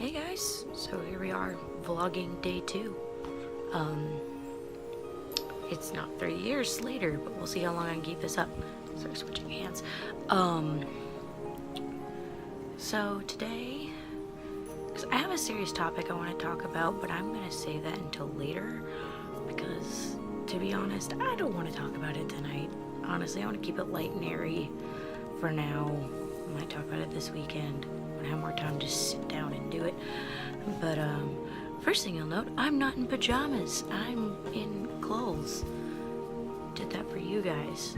Hey guys, so here we are, vlogging day 2. It's not 3 years later, but we'll see how long I can keep this up. Sorry, switching hands. So today, because I have a serious topic I want to talk about, but I'm going to save that until later, because, to be honest, I don't want to talk about it tonight. Honestly, I want to keep it light and airy for now. I might talk about it this weekend when I have more time to sit down and do it. But first thing you'll note, I'm not in pajamas. I'm in clothes. Did that for you guys.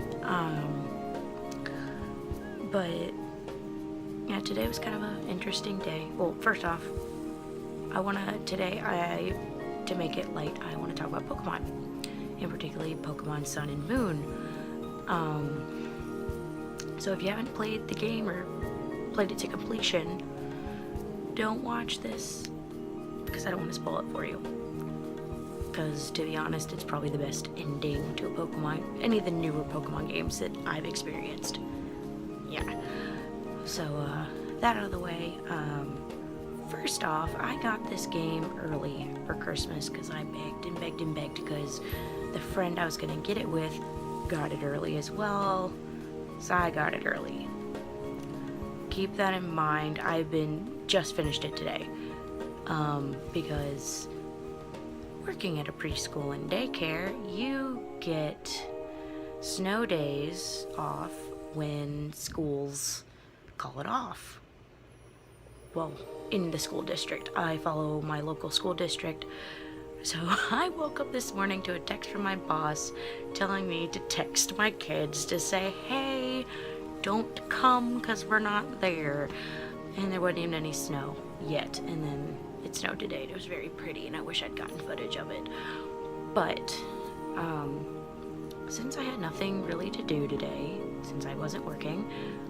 But yeah, today was kind of an interesting day. Well, first off, to make it light, I want to talk about Pokemon, and particularly Pokemon Sun and Moon. So if you haven't played the game or played it to completion, don't watch this, because I don't want to spoil it for you. Because to be honest, it's probably the best ending to a Pokemon, any of the newer Pokemon games that I've experienced. Yeah. So that out of the way, first off, I got this game early for Christmas because I begged and begged and begged, because the friend I was going to get it with got it early as well, so I got it early. Keep that in mind. Just finished it today, because working at a preschool and daycare, you get snow days off when schools call it off. Well, in the school district. I follow my local school district. So I woke up this morning to a text from my boss telling me to text my kids to say, hey, don't come because we're not there. And there wasn't even any snow yet. And then it snowed today. It was very pretty, and I wish I'd gotten footage of it. But since I had nothing really to do today, since I wasn't working,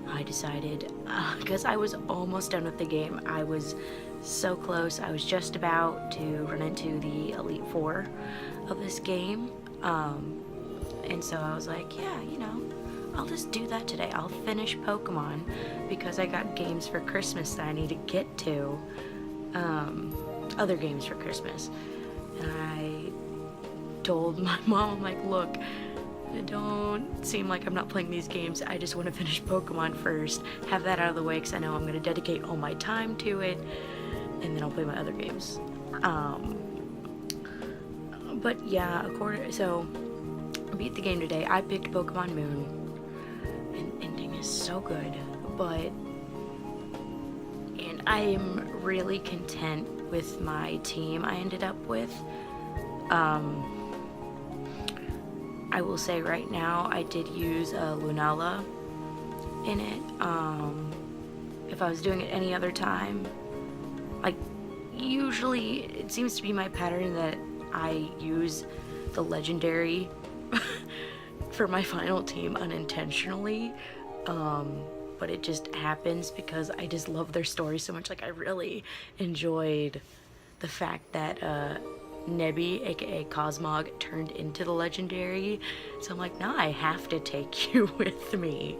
I decided, because I was almost done with the game. I was so close. I was just about to run into the Elite Four of this game. And so I was like, yeah, I'll just do that today. I'll finish Pokemon, because I got games for Christmas that I need to get to. Other games for Christmas. And I told my mom, I'm like, look, it don't seem like I'm not playing these games. I just want to finish Pokemon first, have that out of the way, because I know I'm going to dedicate all my time to it, and then I'll play my other games. But yeah, so I beat the game today. I picked Pokemon Moon, and ending is so good, and I am really content with my team I ended up with. I will say right now, I did use a Lunala in it. If I was doing it any other time, like, usually it seems to be my pattern that I use the legendary for my final team unintentionally, but it just happens because I just love their story so much. Like, I really enjoyed the fact that Nebby, aka Cosmog, turned into the legendary, so I'm like, nah, I have to take you with me.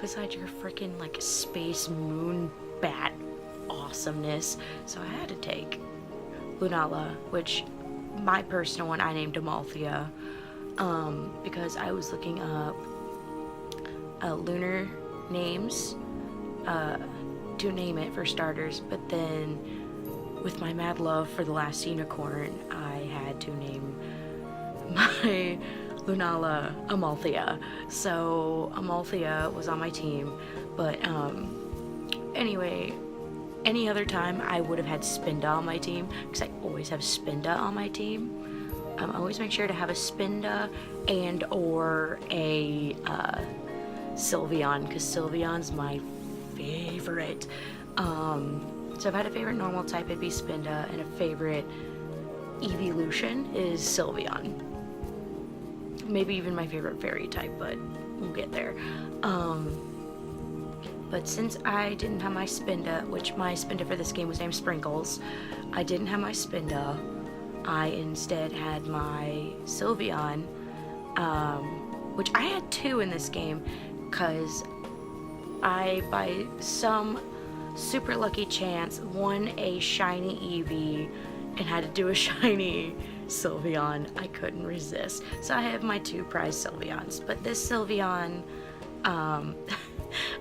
Besides your freaking, like, space moon bat awesomeness, so I had to take Lunala, which my personal one I named Amalthea, because I was looking up lunar names to name it for starters, but then with my mad love for the last unicorn, I had to name my Lunala Amalthea. So Amalthea was on my team, but anyway, any other time I would have had Spinda on my team, because I always have Spinda on my team. I always make sure to have a Spinda and or a Sylveon, because Sylveon's my favorite. So if I had a favorite normal type, it'd be Spinda, and a favorite evolution is Sylveon. Maybe even my favorite fairy type, but we'll get there. But since I didn't have my Spinda, which my Spinda for this game was named Sprinkles, I didn't have my Spinda. I instead had my Sylveon, which I had 2 in this game, because by some super lucky chance, won a shiny Eevee and had to do a shiny Sylveon. I couldn't resist. So I have my 2 prize Sylveons. But this Sylveon, I'm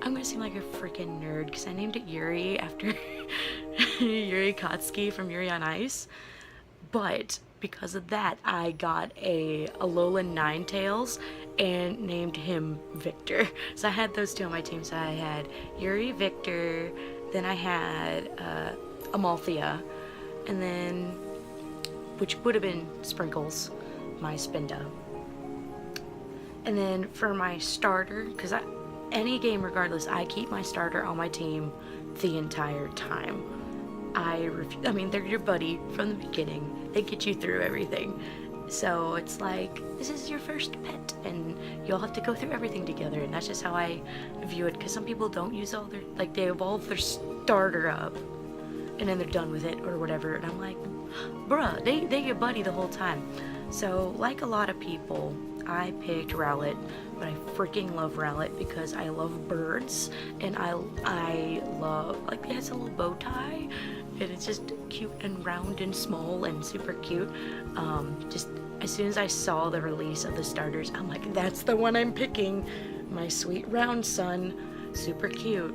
gonna seem like a freaking nerd because I named it Yuri after Yuri Kotsky from Yuri on Ice. But because of that, I got a Alolan Ninetales and named him Victor. So I had those 2 on my team. So I had Yuri, Victor, then I had Amalthea, and then, which would have been Sprinkles, my Spinda. And then for my starter, because any game regardless, I keep my starter on my team the entire time. I mean, they're your buddy from the beginning. They get you through everything. So it's like, this is your first pet, and you'll have to go through everything together, and that's just how I view it, because some people don't use all their, like, they evolve their starter up, and then they're done with it, or whatever, and I'm like, bruh, they your buddy the whole time. So, like a lot of people, I picked Rowlet, but I freaking love Rowlet because I love birds, and I love, like, it has a little bow tie, and it's just cute and round and small and super cute. Just as soon as I saw the release of the starters, I'm like, that's the one I'm picking. My sweet round son, super cute.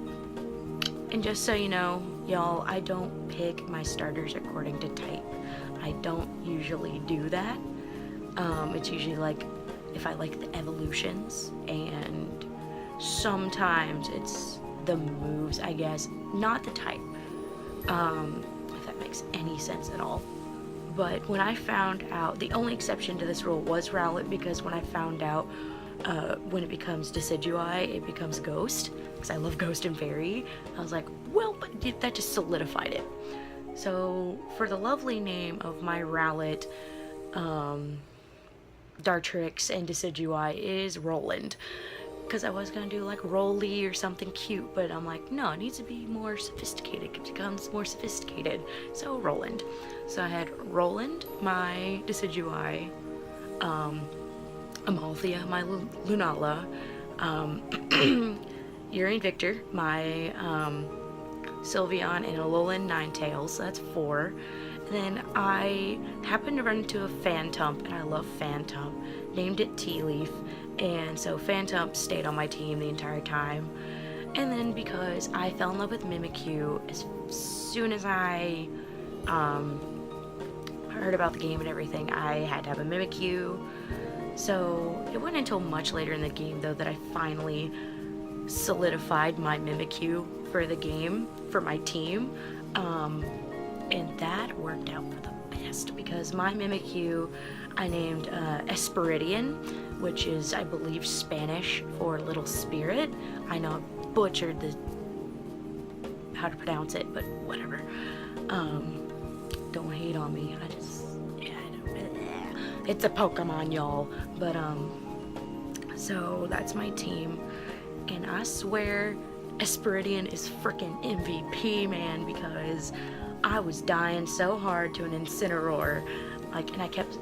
And just so you know, y'all, I don't pick my starters according to type. I don't usually do that. It's usually like if I like the evolutions, and sometimes it's the moves, I guess, not the type. If that makes any sense at all. But when I found out, the only exception to this rule was Rowlet, because when I found out when it becomes Decidueye, it becomes Ghost, because I love Ghost and Fairy, I was like, well, but that just solidified it. So for the lovely name of my Rowlet, Dartrix, and Decidueye is Roland. Because I was going to do like Rolly or something cute, but I'm like, no, it needs to be more sophisticated. It becomes more sophisticated. So Roland. So I had Roland, my Decidueye, Amalthea, my Lunala, Yuri and Victor, my Sylveon, and Alolan Ninetales. So that's 4. And then I happened to run into a Phantump, and I love Phantump. Named it Tea Leaf. And so Phantump stayed on my team the entire time. And then because I fell in love with Mimikyu as soon as I heard about the game and everything, I had to have a Mimikyu. So it wasn't until much later in the game, though, that I finally solidified my Mimikyu for the game, for my team. And that worked out for the best, because my Mimikyu I named Esperidion, which is, I believe, Spanish for little spirit. I know I butchered how to pronounce it, but whatever. Don't hate on me. It's a Pokemon, y'all. But so that's my team, and I swear Esperidion is freaking MVP, man, because I was dying so hard to an Incineroar. And I kept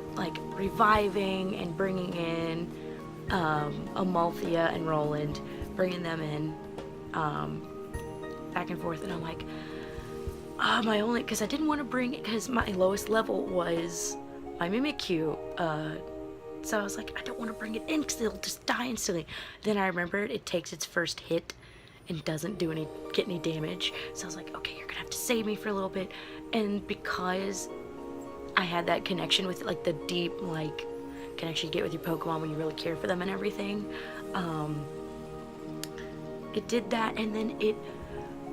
reviving and bringing in Amalthea and Roland, bringing them in back and forth, and I'm like, because I didn't want to bring it, because my lowest level was my Mimikyu, so I was like, I don't want to bring it in because it'll just die instantly. Then I remembered it takes its first hit and doesn't get any damage, so I was like, okay, you're gonna have to save me for a little bit. And because I had that connection with the deep connection you get with your Pokemon when you really care for them and everything, it did that, and then it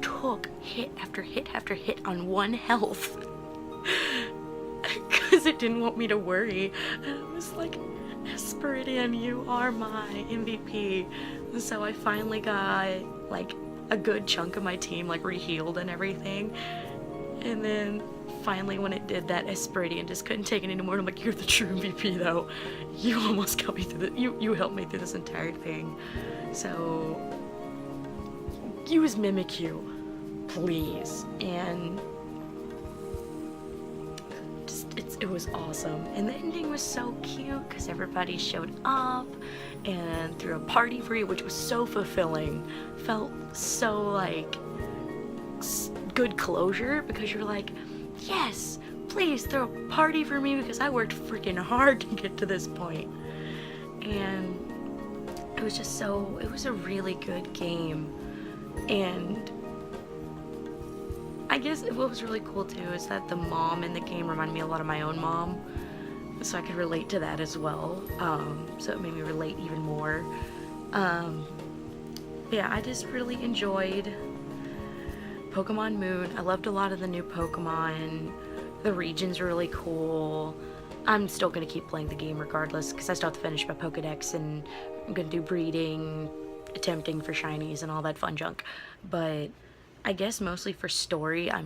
took hit after hit after hit on 1 health because it didn't want me to worry. And I was like, Esperidion, you are my MVP. And so I finally got a good chunk of my team re-healed and everything, and then finally when it did that, Esperidion just couldn't take it anymore. I'm like, you're the true MVP though. You almost got me through you helped me through this entire thing. So use Mimikyu, please. And it was awesome. And the ending was so cute because everybody showed up and threw a party for you, which was so fulfilling. Felt so good closure, because you're like, yes, please throw a party for me, because I worked freaking hard to get to this point. And it was just so, it was a really good game. And I guess what was really cool too is that the mom in the game reminded me a lot of my own mom, so I could relate to that as well. So it made me relate even more. Yeah, I just really enjoyed Pokemon Moon. I loved a lot of the new Pokemon. The region's really cool. I'm still gonna keep playing the game regardless, because I still have to finish my Pokedex, and I'm gonna do breeding, attempting for shinies, and all that fun junk. But I guess mostly for story, I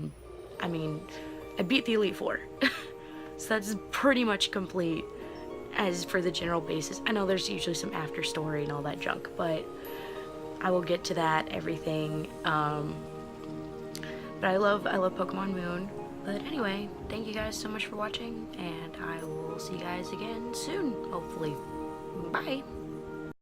beat the Elite Four. So that's pretty much complete. As for the general basis, I know there's usually some after story and all that junk, but I will get to that, everything. But I love Pokemon Moon. But anyway, thank you guys so much for watching, and I will see you guys again soon, hopefully. Bye!